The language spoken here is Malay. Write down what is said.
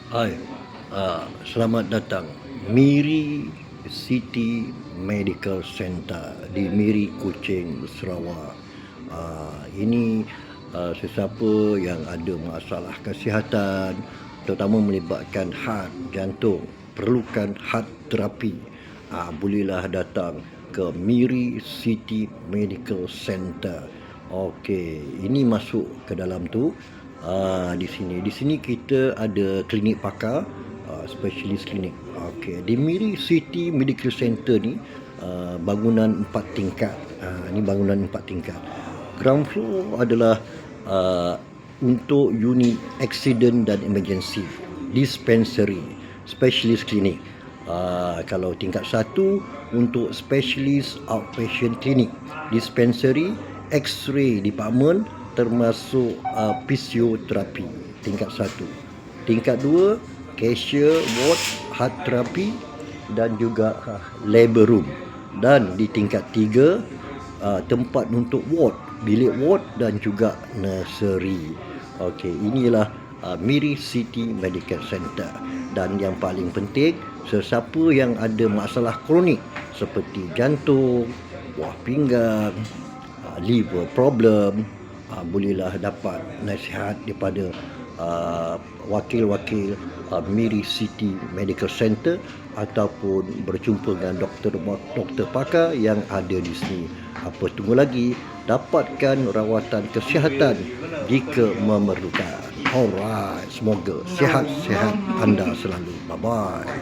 Hai, selamat datang Miri City Medical Center di Miri Kuching, Sarawak. Ini sesiapa yang ada masalah kesihatan, terutama melibatkan hart, jantung, perlukan heart terapi, bolehlah datang ke Miri City Medical Center. Okey, ini masuk ke dalam tu. Di sini kita ada klinik pakar, specialist klinik. Okey, di Miri City Medical Center ni bangunan 4 tingkat. Ini bangunan 4 tingkat. Ground floor adalah untuk unit accident dan emergency, dispensary, specialist klinik. Kalau tingkat 1 untuk specialist outpatient klinik, dispensary, X-ray department, termasuk fisioterapi tingkat 1. Tingkat 2 cashier ward, heart therapy dan juga labor room. Dan di tingkat 3 tempat untuk ward, bilik ward dan juga nursery. Okey, inilah Miri City Medical Center. Dan yang paling penting, sesiapa yang ada masalah kronik seperti jantung, buah pinggang, liver problem, bolehlah dapat nasihat daripada wakil-wakil Miri City Medical Center ataupun berjumpa dengan doktor pakar yang ada di sini. Apa tunggu lagi? Dapatkan rawatan kesihatan jika memerlukan. Alright, semoga sihat-sihat anda selalu. Bye-bye.